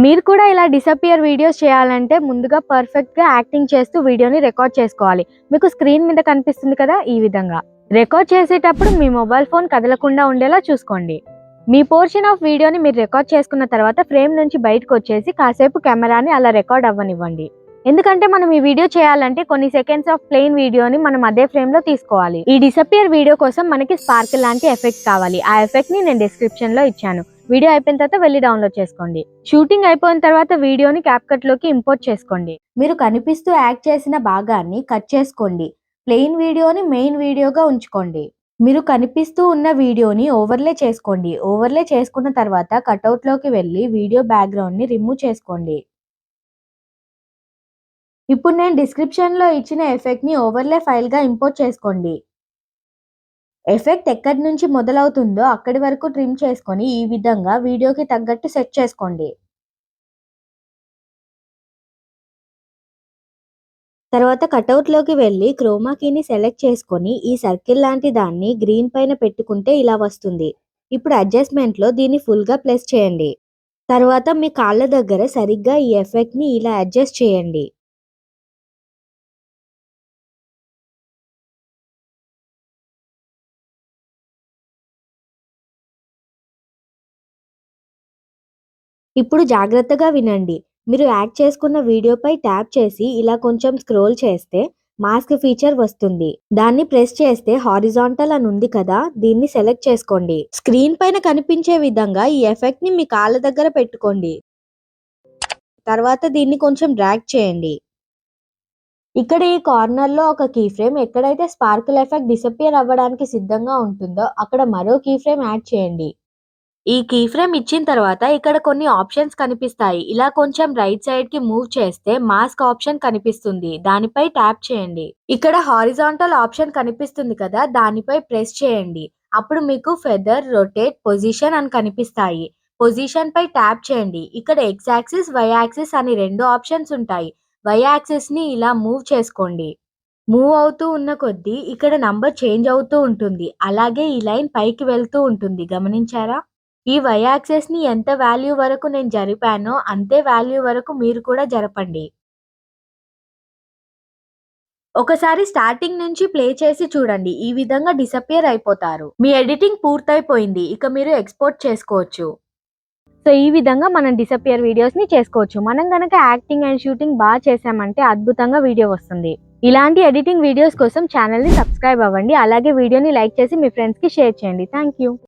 మీరు కూడా ఇలా డిసపియర్ వీడియోస్ చేయాలంటే ముందుగా పర్ఫెక్ట్గా యాక్టింగ్ చేస్తూ వీడియోని రికార్డ్ చేసుకోవాలి. మీకు స్క్రీన్ మీద కనిపిస్తుంది కదా, ఈ విధంగా రికార్డ్ చేసేటప్పుడు మీ మొబైల్ ఫోన్ కదలకుండా ఉండేలా చూసుకోండి. మీ పోర్షన్ ఆఫ్ వీడియోని మీరు రికార్డ్ చేసుకున్న తర్వాత ఫ్రేమ్ నుంచి బయటకు వచ్చేసి కాసేపు కెమెరాని అలా రికార్డ్ అవ్వనివ్వండి. ఎందుకంటే మనం ఈ వీడియో చేయాలంటే కొన్ని సెకండ్స్ ఆఫ్ ప్లెయిన్ వీడియోని మనం అదే ఫ్రేమ్ లో తీసుకోవాలి. ఈ డిసపియర్ వీడియో కోసం మనకి స్పార్కిల్ లాంటి ఎఫెక్ట్ కావాలి. ఆ ఎఫెక్ట్ ని నేను డిస్క్రిప్షన్ లో ఇచ్చాను. వీడియో అయిపోయిన తర్వాత వెళ్ళి డౌన్లోడ్ చేసుకోండి. షూటింగ్ అయిపోయిన తర్వాత వీడియోని క్యాప్కట్ లోకి ఇంపోర్ట్ చేసుకోండి. మీరు కనిపిస్తూ యాక్ట్ చేసిన భాగాన్ని కట్ చేసుకోండి. ప్లెయిన్ వీడియోని మెయిన్ వీడియోగా ఉంచుకోండి. మీరు కనిపిస్తూ ఉన్న వీడియోని ఓవర్లే చేసుకోండి. ఓవర్లే చేసుకున్న తర్వాత కట్అవుట్ లోకి వెళ్ళి వీడియో బ్యాక్గ్రౌండ్ ని రిమూవ్ చేసుకోండి. ఇప్పుడు నేను డిస్క్రిప్షన్ లో ఇచ్చిన ఎఫెక్ట్ ని ఓవర్లే ఫైల్ గా ఇంపోర్ట్ చేసుకోండి. ఎఫెక్ట్ ఎక్కడి నుంచి మొదలవుతుందో అక్కడి వరకు ట్రిమ్ చేసుకొని ఈ విధంగా వీడియోకి తగ్గట్టు సెట్ చేసుకోండి. తర్వాత కటౌట్ లోకి వెళ్ళి క్రోమా కీని సెలెక్ట్ చేసుకొని ఈ సర్కిల్ లాంటి దాన్ని గ్రీన్ పైన పెట్టుకుంటే ఇలా వస్తుంది. ఇప్పుడు అడ్జస్ట్మెంట్ లో దీన్ని ఫుల్ గా ప్లేస్ చేయండి. తర్వాత మీ కాళ్ళ దగ్గర సరిగ్గా ఈ ఎఫెక్ట్ ని ఇలా అడ్జస్ట్ చేయండి. ఇప్పుడు జాగ్రత్తగా వినండి. మీరు యాక్ట్ చేసుకున్న వీడియోపై ట్యాప్ చేసి ఇలా కొంచెం స్క్రోల్ చేస్తే మాస్క్ ఫీచర్ వస్తుంది. దాన్ని ప్రెస్ చేస్తే హారిజాంటల్ అని ఉంది కదా, దీన్ని సెలెక్ట్ చేసుకోండి. స్క్రీన్ పైన కనిపించే విధంగా ఈ ఎఫెక్ట్ ని మీ కాళ్ళ దగ్గర పెట్టుకోండి. తర్వాత దీన్ని కొంచెం డ్రాగ్ చేయండి. ఇక్కడ ఈ కార్నర్ లో ఒక కీ ఫ్రేమ్, ఎక్కడైతే స్పార్కిల్ ఎఫెక్ట్ డిసపియర్ అవ్వడానికి సిద్ధంగా ఉంటుందో అక్కడ మరో కీ ఫ్రేమ్ యాడ్ చేయండి. ఈ కీ ఫ్రేమ్ ఇచ్చిన తర్వాత ఇక్కడ కొన్ని ఆప్షన్స్ కనిపిస్తాయి. ఇలా కొంచెం రైట్ సైడ్ కి మూవ్ చేస్తే మాస్క్ ఆప్షన్ కనిపిస్తుంది. దానిపై ట్యాప్ చేయండి. ఇక్కడ హారిజాంటల్ ఆప్షన్ కనిపిస్తుంది కదా, దానిపై ప్రెస్ చేయండి. అప్పుడు మీకు ఫెదర్, రొటేట్, పొజిషన్ అని కనిపిస్తాయి. పొజిషన్ పై ట్యాప్ చేయండి. ఇక్కడ ఎక్స్ యాక్సిస్, వై యాక్సిస్ అని 2 ఆప్షన్స్ ఉంటాయి. వై యాక్సిస్ ని ఇలా మూవ్ చేసుకోండి. మూవ్ అవుతూ ఉన్న కొద్దీ ఇక్కడ నంబర్ చేంజ్ అవుతూ ఉంటుంది. అలాగే ఈ లైన్ పైకి వెళ్తూ ఉంటుంది. గమనించారా? ఈ వై యాక్సిస్ ని ఎంత వాల్యూ వరకు నేను జరిపానో అంతే వాల్యూ వరకు మీరు కూడా జరపండి. ఒకసారి స్టార్టింగ్ నుంచి ప్లే చేసి చూడండి. ఈ విధంగా డిసపియర్ అయిపోతారు. మీ ఎడిటింగ్ పూర్తయిపోయింది. ఇక మీరు ఎక్స్పోర్ట్ చేసుకోవచ్చు. సో ఈ విధంగా మనం డిసపియర్ వీడియోస్ ని చేసుకోవచ్చు. మనం గనక యాక్టింగ్ అండ్ షూటింగ్ బాగా చేసామంటే అద్భుతంగా వీడియో వస్తుంది. ఇలాంటి ఎడిటింగ్ వీడియోస్ కోసం ఛానల్ ని సబ్స్క్రైబ్ అవ్వండి. అలాగే వీడియోని లైక్ చేసి మీ ఫ్రెండ్స్ కి షేర్ చేయండి. Thank you.